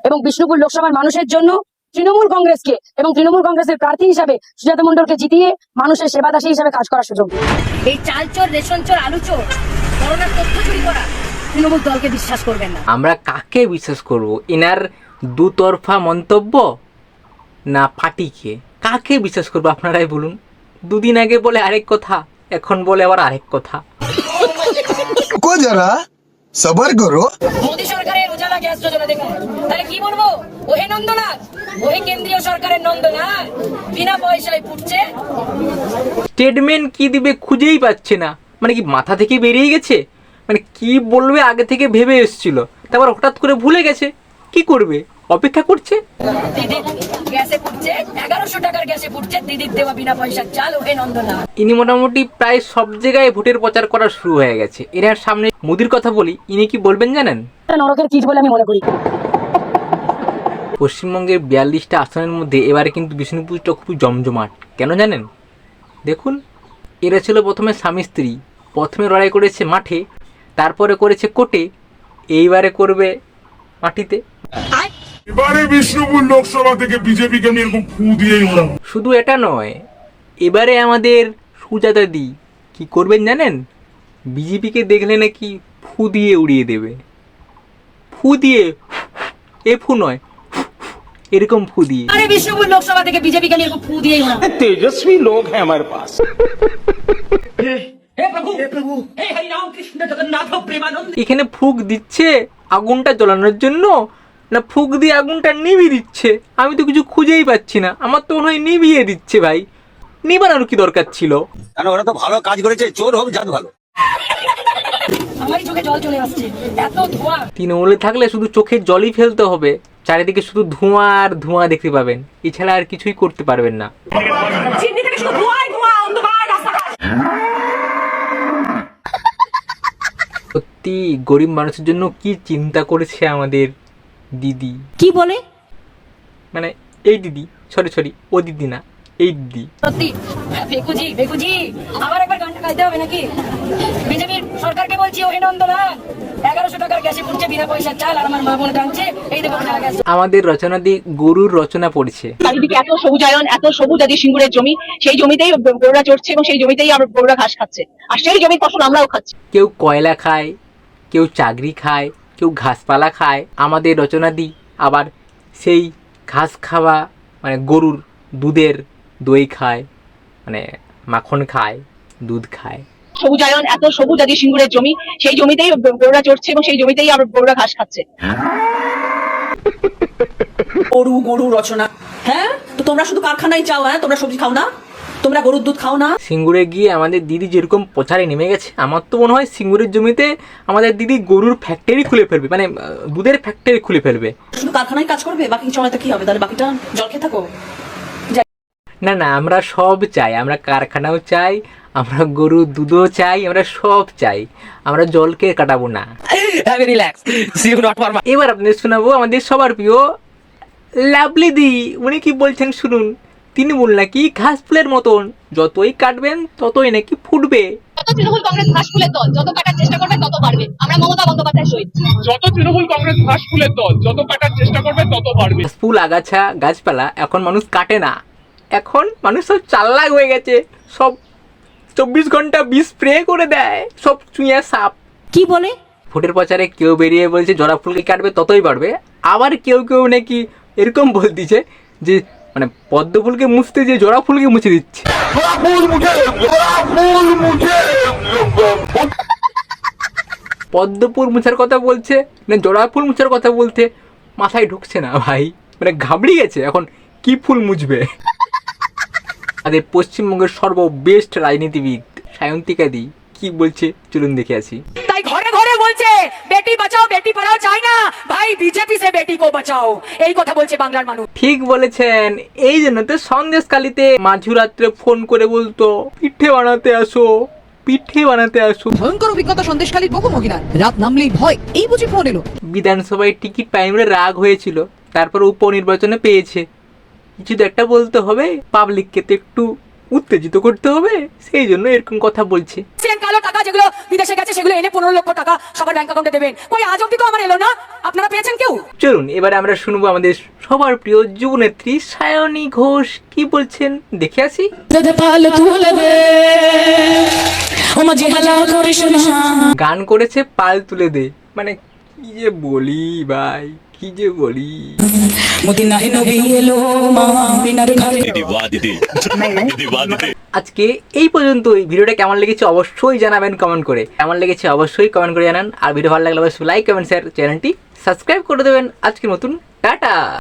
এবং বিষ্ণুপুর লোকসভার মানুষের জন্য তৃণমূল কংগ্রেসকে এবং তৃণমূল কংগ্রেসের প্রার্থী হিসাবে সুজাতা মণ্ডলকে জিতিয়ে মানুষের সেবাদাসী হিসাবে কাজ করার সুযোগ। এই চালচোর, রেশনচোর, আলুচোর, করোনার তথ্য চুরি করা তৃণমূল দলকে বিশ্বাস করবেন না। আমরা কাকে বিশ্বাস করব? এনার দুতরফা মন্তব্য না পার্টিকে? কাকে বিশ্বাস করবো আপনারাই বলুন? দুদিন আগে বলে আরেক কথা, এখন বলে আবার আরেক কথা। যারা সবার করো। মোদী সরকারের উজালা গ্যাস যোজনা দেখুন, তাহলে কি বলবো? ওহে নন্দনাথ, ওহে কেন্দ্রীয় সরকারের নন্দনাথ, বিনা পয়সায় ফুটছে। স্টেটমেন্ট কি দিবে খুঁজেই পাচ্ছে না, মানে কি মাথা থেকে বেরিয়ে গেছে? মানে কি বলবে আগে থেকে ভেবে এসেছিল, তারপর হঠাৎ করে ভুলে গেছে। কি করবে? অপেক্ষা করছে। দিদির গ্যাসে ফুটছে, 1100 টাকার গ্যাসে ফুটছে দিদির দেওয়া বিনা পয়সার চাল। ওহে নন্দনাথ। ইনি মোটামুটি প্রায় সব জায়গায় ভোটের প্রচার করা শুরু হয়ে গেছে। এনার সামনে মোদির কথা বলি, ইনি কি বলবেন জানেন? নরকের কীট বলে আমি মনে করি। পশ্চিমবঙ্গের 42টা আসনের মধ্যে এবারে কিন্তু বিষ্ণুপুরটা খুব জমজমাট। কেন জানেন? দেখুন, এরা ছিল প্রথমে স্বামী স্ত্রী। প্রথমে লড়াই করেছে মাঠে, তারপরে করেছে কোর্টে, এইবারে করবে মাটিতে। এবারে বিষ্ণুপুর লোকসভা থেকে বিজেপিকে আমি এরকম ফু দিয়েই উড়াবো। শুধু এটা নয়, এবারে আমাদের সুজাতা দি কি করবেন জানেন? বিজেপিকে দেখলে নাকি ফু দিয়ে উড়িয়ে দেবে। ফু দিয়ে, এ ফু নয়, এরকম ফু দিয়ে। আরে বিষ্ণুপুর লোকসভা থেকে বিজেপিকে আমি এরকম ফু দিয়েই উড়াবো। तेजस्वी लोग हैं हमारे पास। এখানে ফুক দিচ্ছে আগুনটা জ্বলানোর জন্য, না ফুক দিয়ে আগুনটা নিভিয়ে দিচ্ছে? আমি তো কিছু খুঁজেই পাচ্ছি না। আমার তো মনে হয় নিভিয়ে দিচ্ছে। ভাই, নিবানোর কি দরকার ছিল? কারণ ওরা তো ভালো কাজ করেছে, চোর হোক জাত ভালো। আমারই চোখে জল চলে আসছে, এত ধোঁয়া। তৃণমূলে থাকলে শুধু চোখে জলই ফেলতে হবে, চারিদিকে শুধু ধোঁয়া আর ধোঁয়া দেখতে পাবেন, এছাড়া আর কিছুই করতে পারবেন না। সত্যি গরিব মানুষের জন্য কি চিন্তা করেছে আমাদের দিদি। কি বলে? মানে এই দিদি, সরি ও দিদি না, এই দিদি। সত্যি ভেকুজি, ভেকুজি আবার একবার গানটা গাইতে হবে নাকি? বিজেপির সরকারকে বলছি, ওহে নন্দনাথ, 1100 টাকার গ্যাসে ফুটছে বিনা পয়সার চাল, আর আমার মা বোন টানছে এই দেখো গ্যাস। আমাদের রচনা দি গরুর রচনা পড়ছে। চারিদিকে এত সবুজায়ন, এত সবুজ আদি সিঙ্গুরের জমি, সেই জমিতেই গরুরা চড়ছে এবং সেই জমিতেই আমরা গরুরা ঘাস খাচ্ছে, আর সেই জমির ফসল আমরাও খাচ্ছি। কেউ কয়লা খায়, কেউ চাকরি খায়, কেউ ঘাসপালা খায়। আমাদের রচনা দি আবার সেই ঘাস খাওয়া, মানে গরুর দুধের দই খায়, মানে মাখন খায়, দুধ খায়। সবুজায়ন, এত সবুজ আদি সিঙ্গুরের জমি, সেই জমিতেই গরুরা চড়ছে এবং সেই জমিতেই আমরা গরুরা ঘাস খাচ্ছে। গরু গরু রচনা, হ্যাঁ? তো তোমরা শুধু কারখানায় চাও? হ্যাঁ, তোমরা সবজি খাও না? তোমরা গরুর দুধ খাও না? সিঙ্গুরে গিয়ে আমাদের দিদি যেরকম প্রচারে নেমে গেছে, আমার তো মনে হয় সিঙ্গুরের জমিতে আমাদের দিদি গরুর ফ্যাক্টরি খুলে ফেলবে, মানে দুধের ফ্যাক্টরি খুলে ফেলবে। শুধু কারখানায় কাজ করবে, বাকি সময়টা কি হবে? তাহলে বাকিটা জল খেয়ে থাকো। না, আমরা সব চাই। আমরা কারখানাও চাই, আমরা গরুর দুধও চাই, আমরা সব চাই। আমরা জলকে কাটাবো না। এবার আপনাদের শোনাবো আমাদের সবার প্রিয় লাভলি দি। উনি কি বলছেন শুনুন। তিনি বললেন নাকি ঘাস ফুলের মতন যতই কাটবেন ততই নাকি ফুটবে। তৃণমূল কংগ্রেস ঘাস ফুলের দল, যত কাটার চেষ্টা করবে তত বাড়বে। আমরা মমতা বন্দ্যোপাধ্যায়ের সহিত। যত তৃণমূল কংগ্রেস ঘাস ফুলের দল, যত কাটার চেষ্টা করবে তত বাড়বে। ঘাস ফুল, আগাছা, গাছপালা এখন মানুষ কাটে না। এখন মানুষ সব চাল্লাক হয়ে গেছে, সব 24 ঘন্টা বিষ স্প্রে করে দেয়, সব চুইয়া সাপ। কি বলে? ভোটের প্রচারে কেউ বেরিয়ে বলছে জবা ফুলকে কাটবে ততই বাড়বে, আবার কেউ নাকি এরকম বলতেছে যে মানে পদ্ম ফুলকে মুছতে যে জবা ফুলকে মুছে দিচ্ছে। পদ্ম ফুল মুছার কথা বলছে না জবা ফুল মুছার কথা বলতে মাথায় ঢুকছে না ভাই, মানে ঘাবড়ে গেছে এখন কি ফুল মুছবে। আমাদের পশ্চিমবঙ্গের সর্ববেস্ট রাজনীতিবিদ সায়ন্তিকা দি কি বলছে চলুন দেখে আসি। তাই ঘরে ঘরে বলছে বেটি বাঁচাও বেটি পড়াও চাই না ভাই, বিজেপি সে বেটি কো বাঁচাও, এই কথা বলছে বাংলার মানুষ। ঠিক বলেছেন। এই জন্য তো সন্দেশকালীতে মাঝরাত্রে ফোন করে বলতো পিঠে বানাতে আসো, পিঠে বানাতে আসো। ভয়ঙ্কর অভিজ্ঞতা সন্দেশখালীর বহু মহিলার, রাত নামলেই ভয়, এই বুঝি ফোন এলো। বিধানসভায় টিকিট পাইনি রাগ হয়েছিল, তারপর উপনির্বাচনে পেয়েছে। কিছু তো একটা বলতে হবে, পাবলিককে তো একটু উত্তেজিত করতে হবে, সেই জন্য এরকম কথা বলছে। কালো টাকা যেগুলো বিদেশে গেছে সেগুলো এনে 15 লক্ষ টাকা সবার ব্যাংক অ্যাকাউন্টে দেবেন। কই আজ অব্দি তো আমার এলো না, আপনারা পেয়েছেন কেউ? চলুন এবারে আমরা শুনবো আমাদের সবার প্রিয় যুবনেত্রী সায়নী ঘোষ কি বলছেন, দেখে আসি। গান করেছে পাল তুলে দে, মানে কি যে বলি ভাই, কি যে বলি। আজকে এই পর্যন্তই। ভিডিওটা কেমন লেগেছে অবশ্যই জানাবেন কমেন্ট করে, কেমন লেগেছে অবশ্যই কমেন্ট করে জানান। আর ভিডিও ভালো লাগলে অবশ্যই লাইক কমেন্ট শেয়ার, চ্যানেলটি সাবস্ক্রাইব করে দেবেন। আজকের মতন টাটা।